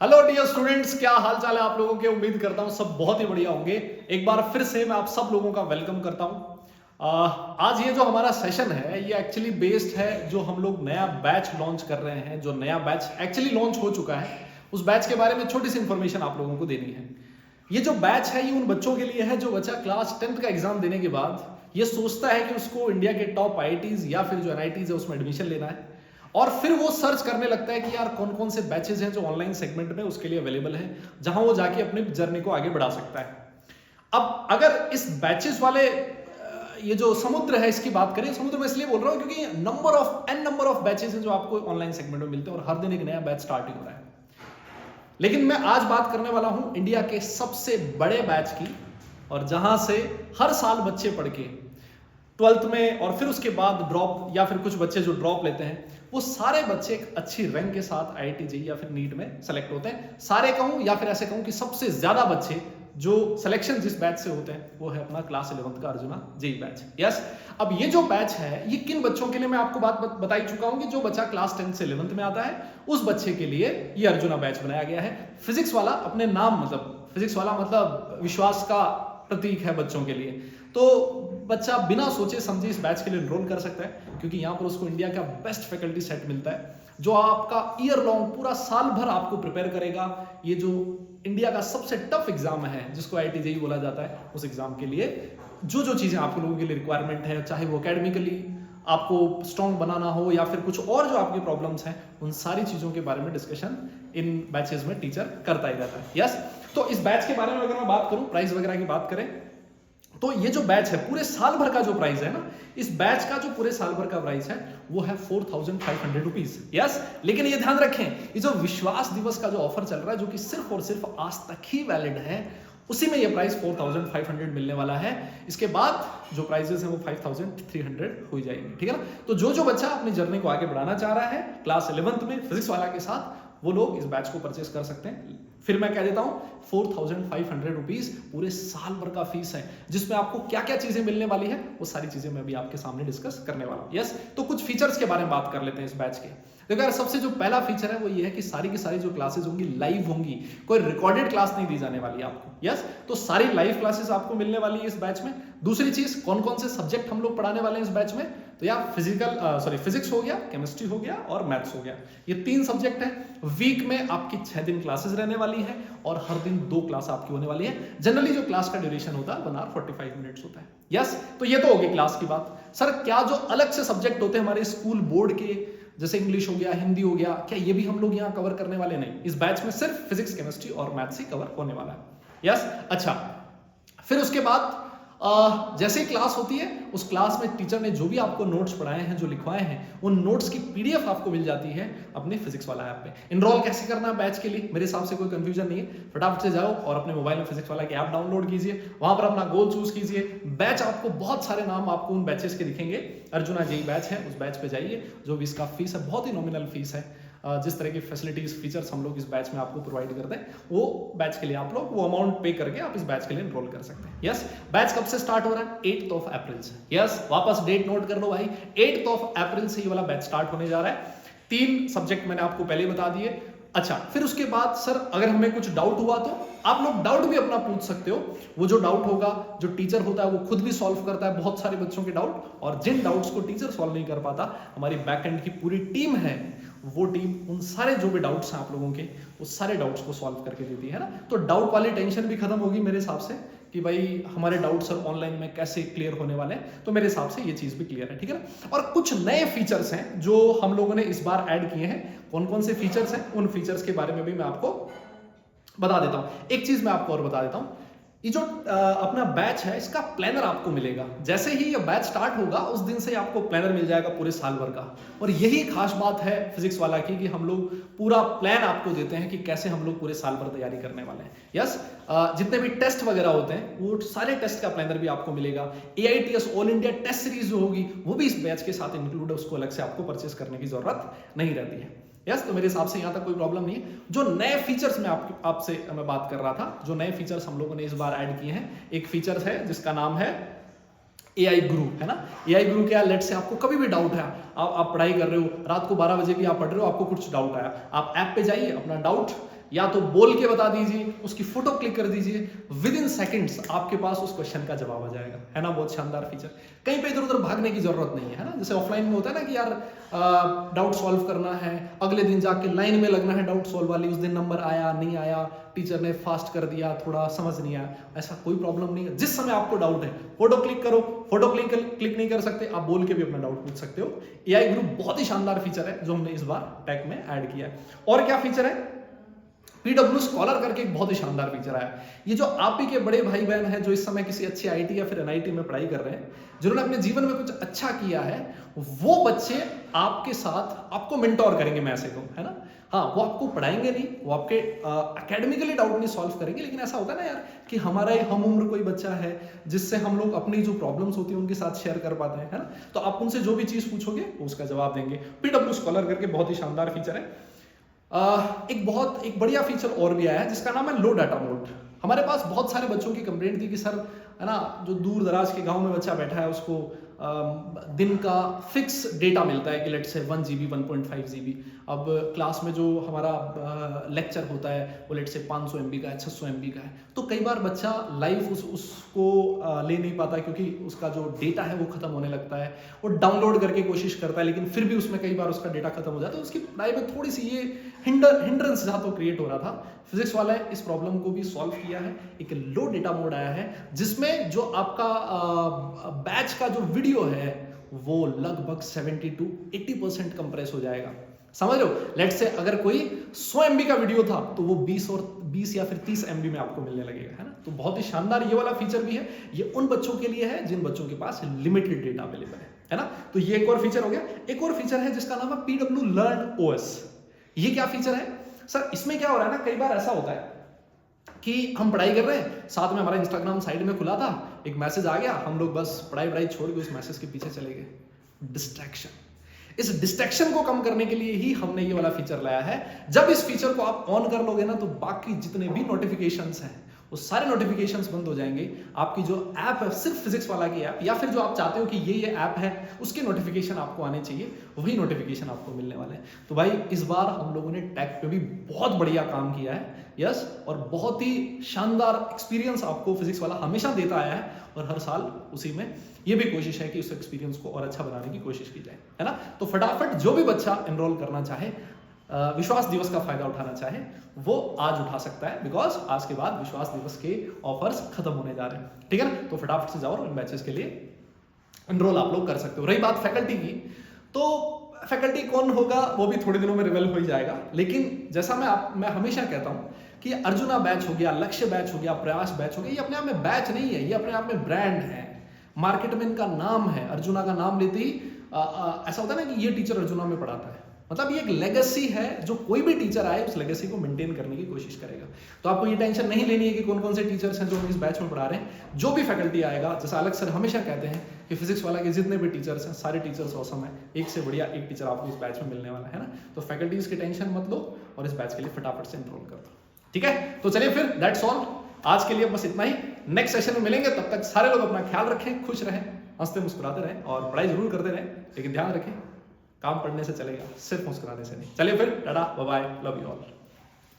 Hello dear students, क्या हाल चाल है आप लोगों के। उम्मीद करता हूँ सब बहुत ही बढ़िया होंगे। एक बार फिर से मैं आप सब लोगों का वेलकम करता हूँ। आज ये जो हमारा सेशन है ये एक्चुअली बेस्ड है, जो हम लोग नया बैच लॉन्च कर रहे हैं, जो नया बैच एक्चुअली लॉन्च हो चुका है, उस बैच के बारे में छोटी सी इंफॉर्मेशन आप लोगों को देनी है। ये जो बैच है ये उन बच्चों के लिए है जो बच्चा क्लास 10th का एग्जाम देने के बाद ये सोचता है कि उसको इंडिया के टॉप आईआईटीज या फिर जो एनआईटीज है उसमें एडमिशन लेना है, और फिर वो सर्च करने लगता है कि यार कौन कौन से बैचेस हैं जो ऑनलाइन सेगमेंट में उसके लिए अवेलेबल है, जहां वो जाके अपनी जर्नी को आगे बढ़ा सकता है। अब अगर इस बैचेस वाले ये जो समुद्र है इसकी बात करें, समुद्र में इसलिए बोल रहा हूं क्योंकि नंबर ऑफ बैचेस हैं जो आपको ऑनलाइन सेगमेंट में मिलते हैं और हर दिन एक नया बैच स्टार्टिंग हो रहा है। लेकिन मैं आज बात करने वाला हूं इंडिया के सबसे बड़े बैच की, और जहां से हर साल बच्चे पढ़ के 12th में और फिर उसके बाद ड्रॉप या फिर कुछ बच्चे जो ड्रॉप लेते हैं वो सारे बच्चे एक अच्छी रैंक के साथ आईआईटी जेईई या फिर नीट में सेलेक्ट होते हैं। सारे कहूं या फिर ऐसे कहूं कि सबसे ज्यादा बच्चे जो सिलेक्शन जिस बैच से होते हैं वो है अपना क्लास 11th का अर्जुना जेईई बैच। यस, अब ये जो बैच है ये किन बच्चों के लिए, मैं आपको बात बता ही चुका हूं कि जो बच्चा क्लास 10 से 11th में आता है उस बच्चे के लिए ये अर्जुना बैच बनाया गया है। फिजिक्स वाला अपने नाम मतलब फिजिक्स वाला मतलब विश्वास का प्रतीक है बच्चों के लिए, तो बच्चा बिना सोचे समझे इस बैच के लिए एनरोल कर सकता है, क्योंकि यहाँ पर उसको इंडिया का बेस्ट फैकल्टी सेट मिलता है जो आपका ईयर लॉन्ग पूरा साल भर आपको प्रिपेयर करेगा। ये जो इंडिया का सबसे टफ एग्जाम है जिसको आईआईटी जेईई बोला जाता है, उस एग्जाम के लिए जो जो चीजें आप लोगों के लिए रिक्वायरमेंट है, चाहे वो एकेडमिकली आपको स्ट्रॉन्ग बनाना हो या फिर कुछ और जो आपकी प्रॉब्लम्स हैं, उन सारी चीजों के बारे में डिस्कशन इन बैचेस में टीचर करता ही रहता है। यस, तो इस बैच के बारे में अगर मैं बात करूं, प्राइस वगैरह की बात करें, तो ये जो बैच है पूरे साल भर का जो प्राइस है ना, इस बैच का जो पूरे साल भर का प्राइस है वो है 4500 रुपीज। यस, लेकिन ये ध्यान रखें, ये जो विश्वास दिवस का जो ऑफर चल रहा है जो कि सिर्फ और सिर्फ आज तक ही वैलिड है, उसी में ये प्राइस 4500 मिलने वाला है। इसके बाद जो प्राइसेस है वो 5300 हो जाएंगे। ठीक है ना, तो जो जो बच्चा अपनी जर्नी को आगे बढ़ाना चाह रहा है क्लास 11th में फिजिक्स वाला के साथ, वो लोग इस बैच को परचेस कर सकते हैं। फिर मैं कह देता हूं 4500 रुपीज पूरे साल भर का फीस है, जिसमें आपको क्या क्या चीजें मिलने वाली है वो सारी चीजें मैं भी आपके सामने डिस्कस करने वाला हूं। यस, तो कुछ फीचर्स के बारे में बात कर लेते हैं इस बैच के। देखो यार, सबसे जो पहला फीचर है वो ये है कि सारी की सारी जो क्लासेस होंगी लाइव होंगी, कोई रिकॉर्डेड क्लास नहीं दी जाने वाली आपको। यस, तो सारी लाइव क्लासेस आपको मिलने वाली है इस बैच में। दूसरी चीज, कौन कौन से सब्जेक्ट हम लोग पढ़ाने वाले हैं इस बैच में, तो यार फिजिक्स हो गया, केमिस्ट्री हो गया और मैथ्स हो गया, ये 3 सब्जेक्ट है। वीक में आपकी 6 दिन क्लासेस रहने वाली है और हर दिन 2 क्लास आपकी होने वाली है। जनरली जो क्लास का ड्यूरेशन होता है 1 आवर 45 मिनट्स होता है। यस, तो ये तो होगी क्लास की बात। सर, क्या जो अलग से सब्जेक्ट होते हैं हमारे स्कूल बोर्ड के, जैसे इंग्लिश हो गया, हिंदी हो गया, क्या ये भी हम लोग यहाँ कवर करने वाले? नहीं, इस बैच में सिर्फ फिजिक्स, केमिस्ट्री और मैथ्स ही कवर होने वाला है। यस, अच्छा, फिर उसके बाद जैसे ही क्लास होती है उस क्लास में टीचर ने जो भी आपको नोट्स पढ़ाए हैं, जो लिखवाए हैं, उन नोट्स की पीडीएफ आपको मिल जाती है अपने फिजिक्स वाला ऐप पे। इनरोल कैसे करना है बैच के लिए, मेरे हिसाब से कोई कंफ्यूजन नहीं है। फटाफट से जाओ और अपने मोबाइल में फिजिक्स वाला की ऐप डाउनलोड कीजिए, वहां पर अपना गोल चूज कीजिए। बैच आपको बहुत सारे नाम आपको उन बैचेस के दिखेंगे। अर्जुना जेईई बैच है, उस बैच पे जाइए। जो भी इसका फीस है बहुत ही नॉमिनल फीस है। जिस तरह की फैसिलिटीज फीचर्स हम लोग इस बैच में आपको प्रोवाइड करते हैं, वो बैच के लिए आप लोग वो अमाउंट पे करके आप इस बैच के लिए एनरोल कर सकते हैं। यस, बैच कब से स्टार्ट हो रहा है? 8 अप्रैल से। यस, वापस डेट नोट कर लो भाई, 8 अप्रैल से ये वाला बैच स्टार्ट होने जा रहा है। 3 सब्जेक्ट मैंने आपको पहले बता दिए। अच्छा, फिर उसके बाद सर अगर हमें कुछ डाउट हुआ तो आप लोग डाउट भी अपना पूछ सकते हो। वो जो डाउट होगा, जो टीचर होता है वो खुद भी सॉल्व करता है बहुत सारे बच्चों के डाउट, और जिन डाउट्स को टीचर सॉल्व नहीं कर पाता, हमारी बैक एंड की पूरी टीम है, वो टीम उन सारे जो भी डाउट्स हैं आप लोगों के, उस सारे डाउट्स को सॉल्व करके देती है ना। तो डाउट वाली टेंशन भी खत्म होगी मेरे हिसाब से कि भाई हमारे डाउट सर ऑनलाइन में कैसे क्लियर होने वाले हैं। तो मेरे हिसाब से ये चीज भी क्लियर है। ठीक है ना, और कुछ नए फीचर्स हैं जो हम लोगों ने इस बार ऐड किए हैं। कौन कौन से फीचर्स हैं, उन फीचर्स के बारे में भी मैं आपको बता देता हूं। एक चीज मैं आपको और बता देता हूं, ये जो अपना बैच है इसका प्लानर आपको मिलेगा। जैसे ही ये बैच स्टार्ट होगा उस दिन से आपको प्लानर मिल जाएगा पूरे साल भर का। और यही खास बात है फिजिक्स वाला की कि हम लोग पूरा प्लान आपको देते हैं कि कैसे हम लोग पूरे साल भर तैयारी करने वाले हैं। यस, जितने भी टेस्ट वगैरह होते हैं वो सारे टेस्ट का प्लानर भी आपको मिलेगा। AITS all India test series जो होगी वो भी इस बैच के साथ इंक्लूड है, उसको अलग से आपको परचेस करने की जरूरत नहीं रहती है। यस, तो मेरे हिसाब से यहाँ तक कोई प्रॉब्लम नहीं है। जो नए फीचर्स में आपसे मैं बात कर रहा था, जो नए फीचर्स हम लोगों ने इस बार ऐड किए हैं, एक फीचर है जिसका नाम है AI गुरु, है ना। AI गुरु क्या, लेट से आपको कभी भी डाउट है, आप पढ़ाई कर रहे हो, रात को 12 बजे भी आप पढ़ रहे हो, आपको कुछ डाउट आया, आप ऐप पे जाइए, अपना डाउट या तो बोल के बता दीजिए, उसकी फोटो क्लिक कर दीजिए, विद इन सेकेंड्स आपके पास उस क्वेश्चन का जवाब आ जाएगा, है ना। बहुत शानदार फीचर, कहीं पे इधर उधर भागने की जरूरत नहीं है ना। जैसे ऑफलाइन में होता है ना कि यार डाउट सॉल्व करना है, अगले दिन जाके लाइन में लगना है डाउट सॉल्व वाली, उस दिन नंबर आया नहीं आया, टीचर ने फास्ट कर दिया, थोड़ा समझ नहीं आया, ऐसा कोई प्रॉब्लम नहीं है। जिस समय आपको डाउट है फोटो क्लिक करो, फोटो क्लिक नहीं कर सकते आप बोल के भी अपना डाउट पूछ सकते हो। एआई गुरु बहुत ही शानदार फीचर है जो हमने इस बार टैग में ऐड किया है। और क्या फीचर है, पीडब्ल्यू स्कॉलर करके एक बहुत ही शानदार फीचर आया। ये जो आप ही के बड़े भाई बहन हैं जो इस समय किसी अच्छी आईटी या फिर एनआईटी में पढ़ाई कर रहे हैं, जिन्होंने अपने जीवन में कुछ अच्छा किया है, वो बच्चे आपके साथ आपको मेंटोर करेंगे, मैं ऐसे कहूं, है ना। हाँ, वो आपको पढ़ाएंगे नहीं, वो आपके एकेडमिकली डाउट नहीं सॉल्व करेंगे, लेकिन ऐसा होता है ना यार कि हमारा हम उम्र कोई बच्चा है जिससे हम लोग अपनी जो प्रॉब्लम्स होती है उनके साथ शेयर कर पाते हैं, है ना। तो आप उनसे जो भी चीज पूछोगे वो उसका जवाब देंगे। पीडब्ल्यू स्कॉलर करके बहुत ही शानदार फीचर है। एक बढ़िया फीचर और भी आया है जिसका नाम है लो डाटा मोड। हमारे पास बहुत सारे बच्चों की कंप्लेंट थी कि सर, है ना, जो दूर दराज के गांव में बच्चा बैठा है उसको दिन का फिक्स डेटा मिलता है कि लेट से 1 GB 1.5 GB। अब क्लास में जो हमारा लेक्चर होता है वो लेट से 500 MB का है, 600 MB का है, तो कई बार बच्चा लाइव उसको ले नहीं पाता क्योंकि उसका जो डेटा है वो खत्म होने लगता है। वो डाउनलोड करके कोशिश करता है लेकिन फिर भी उसमें कई बार उसका डेटा खत्म हो जाता है। उसकी पढ़ाई में थोड़ी सी ये हिंड्रेंस जहाँ तो क्रिएट हो रहा था। फिजिक्स वाला इस प्रॉब्लम को भी सॉल्व किया है, एक लो डेटा मोड आया है जिसमें जो आपका बैच का जो वीडियो है वो लगभग 70 to 80% कंप्रेस हो जाएगा। समझ रहे हो, लेट से अगर कोई 100 MB का वीडियो था तो वो 20 या फिर 30 MB में आपको मिलने लगेगा, है ना। तो बहुत ही शानदार ये वाला फीचर भी है। ये उन बच्चों के लिए है जिन बच्चों के पास लिमिटेड डेटा अवेलेबल है ना। तो ये एक और फीचर हो गया। एक और फीचर है जिसका नाम है पीडब्ल्यू लर्न ओएस। ये क्या फीचर है सर, इसमें क्या हो रहा है ना, कई बार ऐसा होता है कि हम पढ़ाई कर रहे हैं, साथ में हमारा इंस्टाग्राम साइड में खुला था, एक मैसेज आ गया, हम लोग बस पढ़ाई छोड़ के उस मैसेज के पीछे चले गए। डिस्ट्रैक्शन, इस डिस्ट्रैक्शन को कम करने के लिए ही हमने ये वाला फीचर लाया है। जब इस फीचर को आप ऑन कर लोगे ना तो बाकी जितने भी नोटिफिकेशंस हैं वो सारे नोटिफिकेशंस बंद हो जाएंगे। आपकी जो ऐप है, सिर्फ फिजिक्स वाला की ऐप, या फिर जो आप चाहते हो कि ये ऐप है उसके नोटिफिकेशन आपको आने चाहिए, वही नोटिफिकेशन आपको मिलने वाले हैं। तो भाई इस बार हम लोगों ने टैग पे भी बहुत बढ़िया काम किया है, यस, और बहुत ही शानदार एक्सपीरियंस आपको फिजिक्स वाला हमेशा देता आया है और हर साल उसी में ये भी कोशिश है कि उस एक्सपीरियंस को और अच्छा बनाने की कोशिश की जाए, है ना। तो फटाफट जो भी बच्चा एनरोल करना चाहे, विश्वास दिवस का फायदा उठाना चाहे, वो आज उठा सकता है, बिकॉज आज के बाद विश्वास दिवस के ऑफर्स खत्म होने जा रहे हैं, ठीक है ना। तो फटाफट से जाओ, इन बैचेस के लिए एनरोल आप लोग कर सकते हो। रही बात फैकल्टी की, तो फैकल्टी कौन होगा वो भी थोड़े दिनों में रिवील हो ही जाएगा। लेकिन जैसा मैं हमेशा कहता हूं कि अर्जुना बैच हो गया, लक्ष्य बैच हो गया, प्रयास बैच हो गया, ये अपने आप में बैच नहीं है, ये अपने आप में ब्रांड है, मार्केट में इनका नाम है। अर्जुना का नाम लेते ही ऐसा होता है ना कि ये टीचर अर्जुना में पढ़ाता है, मतलब ये एक लेगेसी है जो कोई भी टीचर आए उस लेगेसी को मेंटेन करने की कोशिश करेगा। तो आपको ये टेंशन नहीं लेनी है कि कौन कौन से टीचर्स हैं जो हम इस बैच में पढ़ा रहे हैं। जो भी फैकल्टी आएगा, जैसा अलग सर हमेशा कहते हैं कि फिजिक्स वाला के जितने भी टीचर्स हैं सारे टीचर्स ऑसम है, एक से बढ़िया एक टीचर आपको इस बैच में मिलने वाला है ना। तो फैकल्टीज की टेंशन मत लो और इस बैच के लिए फटाफट से एनरोल कर दो, ठीक है। तो चलिए फिर, दैट्स ऑल, आज के लिए बस इतना ही। नेक्स्ट सेशन में मिलेंगे, तब तक सारे लोग अपना ख्याल रखें, खुश रहें, हंसते मुस्कुराते रहें और पढ़ाई जरूर करते रहें, लेकिन ध्यान रखें काम पढ़ने से चलेगा, सिर्फ मुस्कुराने से नहीं। चलिए फिर, tata, bye bye, love you all.